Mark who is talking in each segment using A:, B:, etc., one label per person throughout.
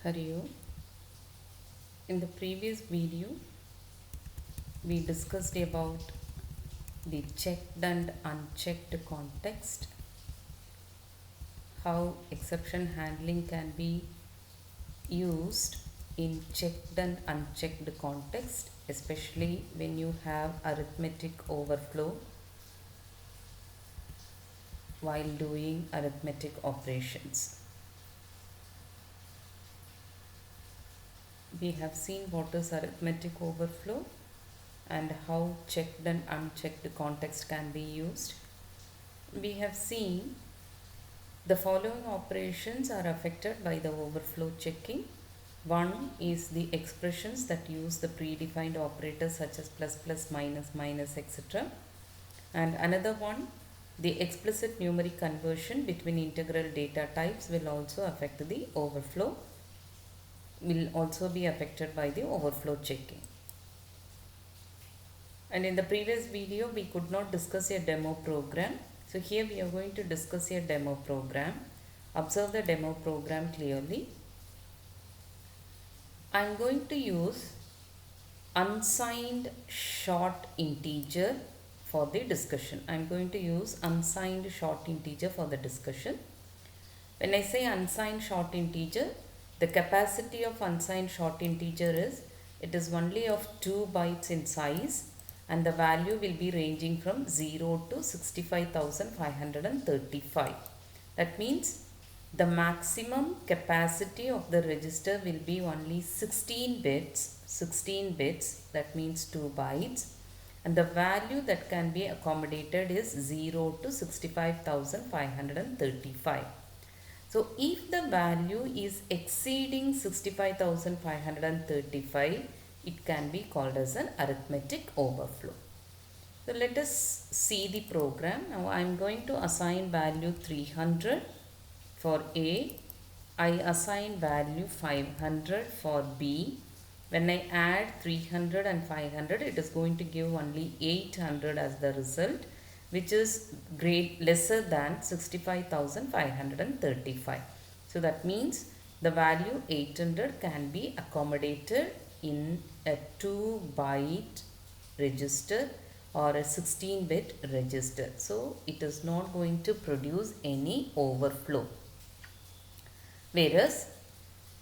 A: Hariyo. In the previous video, we discussed about the checked and unchecked context, how exception handling can be used in checked and unchecked context, especially when you have arithmetic overflow while doing arithmetic operations. We have seen what is arithmetic overflow and how checked and unchecked context can be used. We have seen the following operations are affected by the overflow checking. One is the expressions that use the predefined operators such as plus, plus, minus, minus, etc. And another one, the explicit numeric conversion between integral data types will also affect the overflow, will also be affected by the overflow checking. And in the previous video, we could not discuss a demo program. So here we are going to discuss a demo program. Observe the demo program clearly. I am going to use unsigned short integer for the discussion. I am going to use unsigned short integer for the discussion. When I say unsigned short integer, the capacity of unsigned short integer is, it is only of 2 bytes in size and the value will be ranging from 0 to 65,535. That means the maximum capacity of the register will be only 16 bits, that means 2 bytes, and the value that can be accommodated is 0 to 65,535. So if the value is exceeding 65,535, it can be called as an arithmetic overflow. So let us see the program. Now I am going to assign value 300 for A. I assign value 500 for B. When I add 300 and 500, it is going to give only 800 as the result, which is lesser than 65,535. So that means the value 800 can be accommodated in a 2 byte register or a 16-bit register. So it is not going to produce any overflow. Whereas,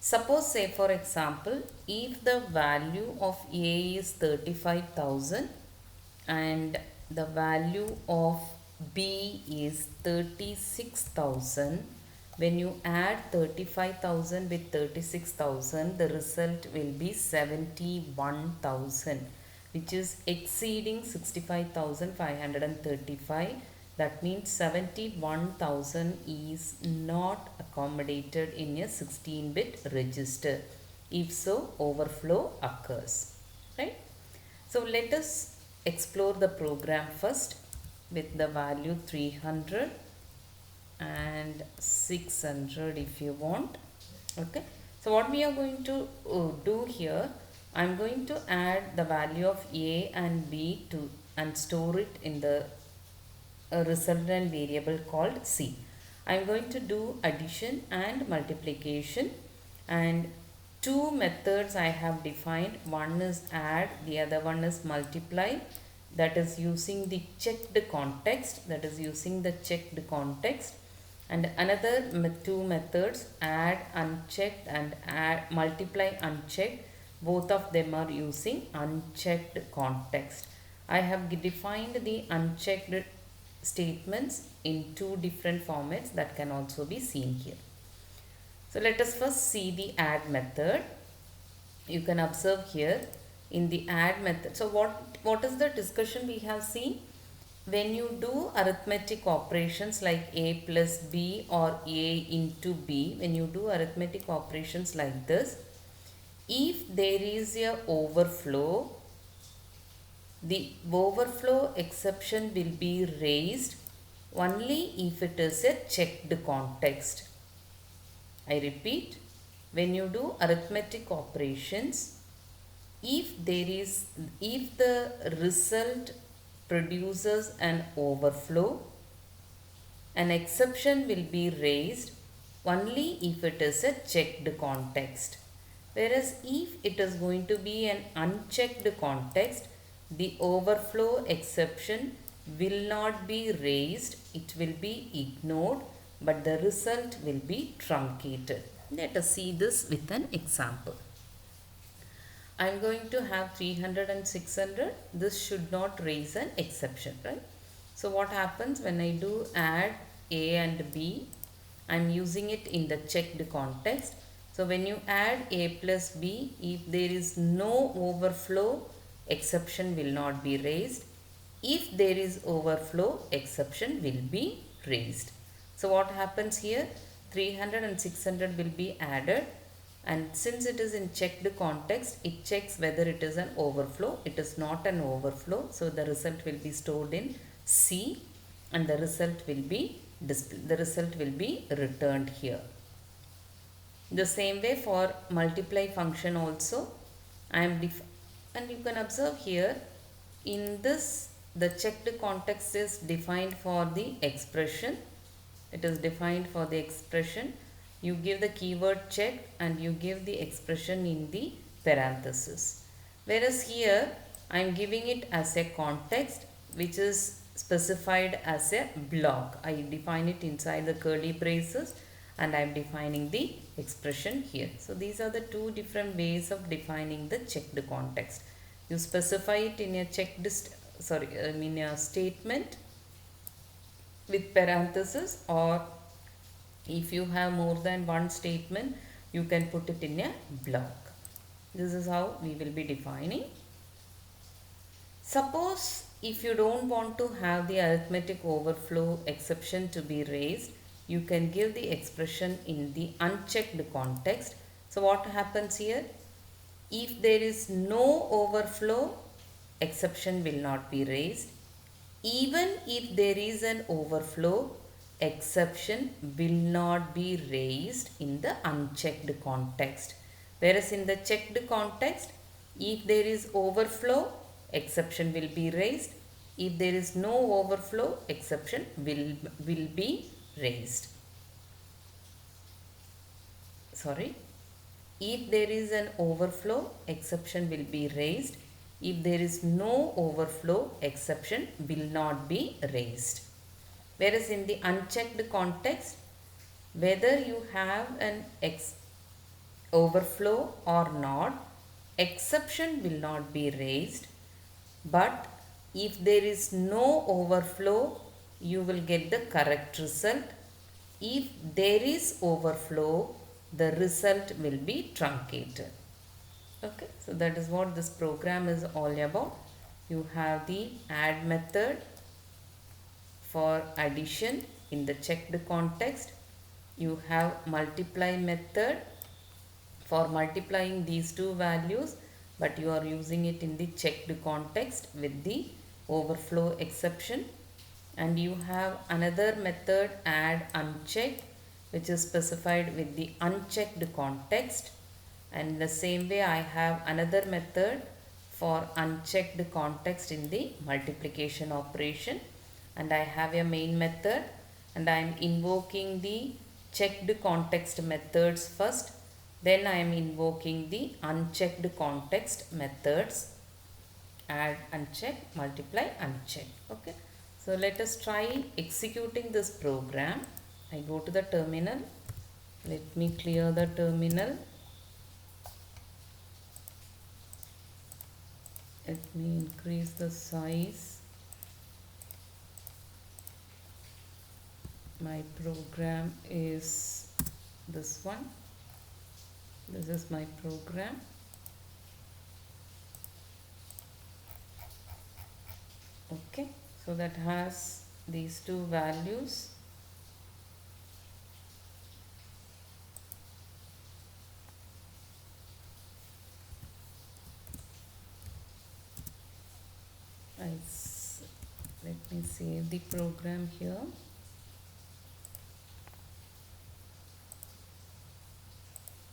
A: suppose say for example, if the value of A is 35,000 and the value of B is 36,000, when you add 35,000 with 36,000, the result will be 71,000, which is exceeding 65,535. That means 71,000 is not accommodated in a 16-bit register. If so, overflow occurs, right? So let us explore the program first with the value 300 and 600 if you want. Okay, so what we are going to do here, I am going to add the value of A and B to and store it in the resultant variable called C. I am going to do addition and multiplication, and two methods I have defined. One is add, the other one is multiply, that is using the checked context, and another two methods, add unchecked and add multiply unchecked. Both of them are using unchecked context. I have defined the unchecked statements in two different formats that can also be seen here. So let us first see the add method. You can observe here in the add method. So what is the discussion we have seen? When you do arithmetic operations like A plus B or A into B, when you do arithmetic operations like this, if there is a overflow, the overflow exception will be raised only if it is a checked context. I repeat, when you do arithmetic operations, if the result produces an overflow, an exception will be raised only if it is a checked context. Whereas if it is going to be an unchecked context, the overflow exception will not be raised, it will be ignored, but the result will be truncated. Let us see this with an example. I am going to have 300 and 600. This should not raise an exception, right? So what happens when I do add A and B? I am using it in the checked context. So when you add A plus B, if there is no overflow, exception will not be raised. If there is overflow, exception will be raised. So what happens here? 300 and 600 will be added, and since it is in checked context, it checks whether it is an overflow. It is not an overflow, so the result will be stored in C, and the result will be returned here. The same way for multiply function also, and you can observe here in this the checked context is defined for the expression. It is defined for the expression. You give the keyword check and you give the expression in the parenthesis. Whereas here I am giving it as a context which is specified as a block. I define it inside the curly braces and I am defining the expression here. So these are the two different ways of defining the checked context. You specify it in a a statement with parenthesis, or if you have more than one statement, you can put it in a block. This is how we will be defining. Suppose if you don't want to have the arithmetic overflow exception to be raised, you can give the expression in the unchecked context. So what happens here? If there is no overflow, exception will not be raised. Even if there is an overflow, exception will not be raised in the unchecked context. Whereas in the checked context, if there is overflow, exception will be raised. If there is no overflow, exception will be raised. If there is an overflow, exception will be raised. If there is no overflow, exception will not be raised. Whereas in the unchecked context, whether you have an overflow or not, exception will not be raised. But if there is no overflow, you will get the correct result. If there is overflow, the result will be truncated. Okay, so that is what this program is all about. You have the add method for addition in the checked context. You have multiply method for multiplying these two values, but you are using it in the checked context with the overflow exception. And you have another method, add unchecked, which is specified with the unchecked context. And the same way I have another method for unchecked context in the multiplication operation, and I have a main method, and I am invoking the checked context methods first, then I am invoking the unchecked context methods, add uncheck, multiply uncheck. Okay, so let us try executing this program. I go to the terminal. Let me clear the terminal. Let me increase the size. My program is this one. This is my program. Okay, so that has these two values. Let me save the program here.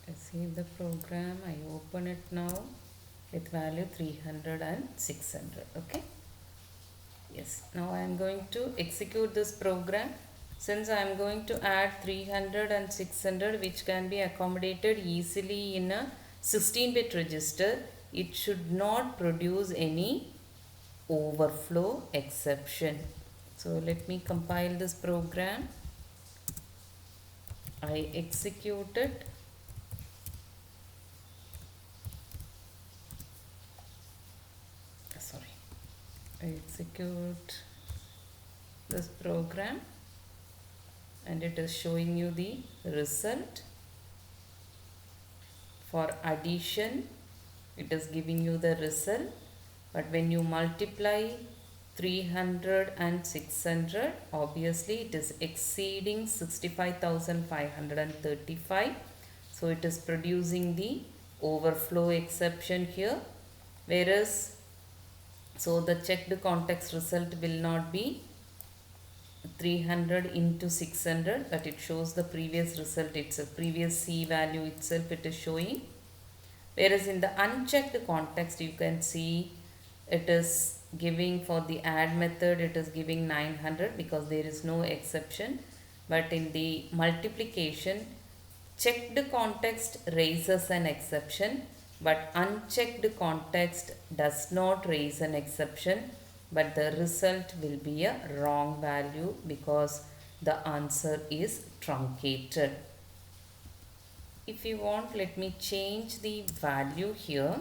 A: I save the program. I open it now with value 300 and 600. Okay. Yes. Now I am going to execute this program. Since I am going to add 300 and 600 which can be accommodated easily in a 16-bit register, it should not produce any overflow exception. So let me compile this program. I execute it. Sorry. I execute this program and it is showing you the result. For addition, it is giving you the result, but when you multiply 300 and 600, obviously it is exceeding 65,535. So it is producing the overflow exception here, whereas so the checked context result will not be 300 into 600, but it shows the previous result itself, previous C value itself it is showing. Whereas in the unchecked context, you can see it is giving, for the add method it is giving 900 because there is no exception. But in the multiplication, checked context raises an exception, but unchecked context does not raise an exception, but the result will be a wrong value because the answer is truncated. If you want, let me change the value here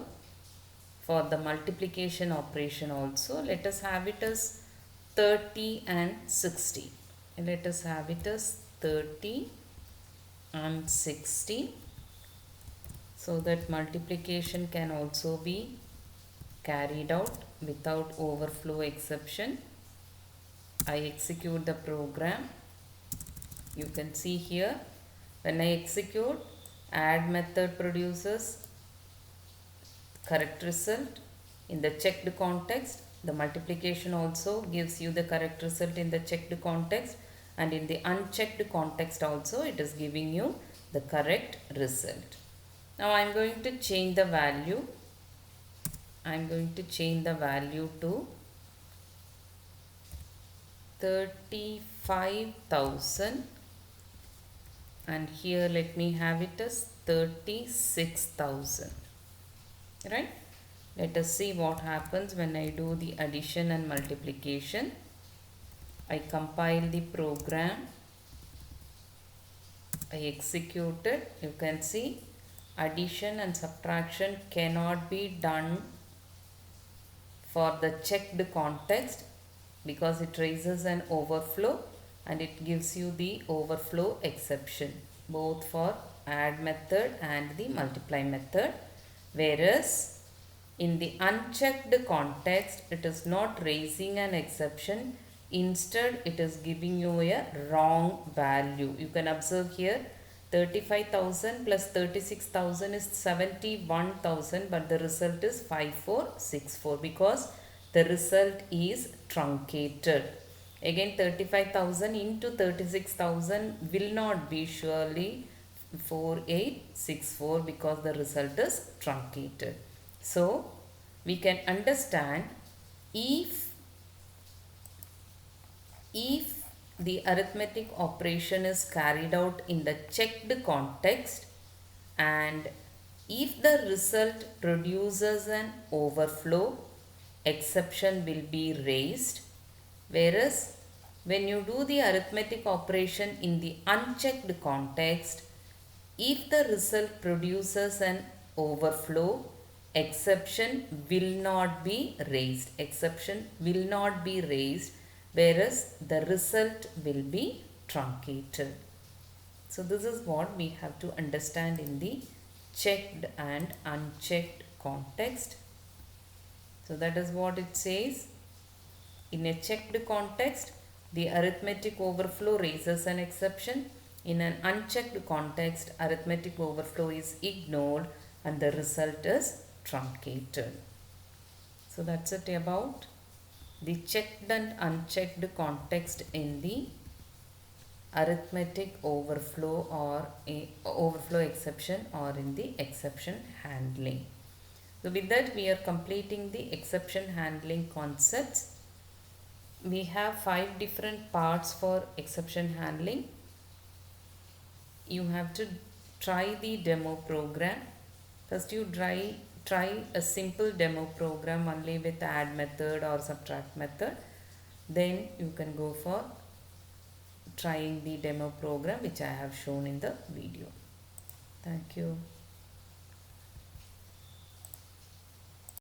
A: for the multiplication operation also. Let us have it as 30 and 60. Let us have it as 30 and 60 so that multiplication can also be carried out without overflow exception. I execute the program. You can see here, when I execute, add method produces correct result in the checked context. The multiplication also gives you the correct result in the checked context, and in the unchecked context also it is giving you the correct result. Now I am going to change the value. I am going to change the value to 35,000, and here let me have it as 36,000. Right? Let us see what happens when I do the addition and multiplication. I compile the program. I execute it. You can see addition and subtraction cannot be done for the checked context because it raises an overflow and it gives you the overflow exception both for add method and the multiply method. Whereas in the unchecked context, it is not raising an exception. Instead, it is giving you a wrong value. You can observe here 35,000 plus 36,000 is 71,000, but the result is 5464 because the result is truncated. Again, 35,000 into 36,000 will not be surely 4864 because the result is truncated. So, we can understand if the arithmetic operation is carried out in the checked context and if the result produces an overflow, exception will be raised. Whereas when you do the arithmetic operation in the unchecked context, if the result produces an overflow, exception will not be raised. Exception will not be raised, whereas the result will be truncated. So this is what we have to understand in the checked and unchecked context. So that is what it says. In a checked context, the arithmetic overflow raises an exception. In an unchecked context, arithmetic overflow is ignored and the result is truncated. So that's it about the checked and unchecked context in the arithmetic overflow or overflow exception or in the exception handling. So with that we are completing the exception handling concepts. we have 5 different parts for exception handling. You have to try the demo program. First you try a simple demo program only with add method or subtract method. Then you can go for trying the demo program which I have shown in the video. Thank you.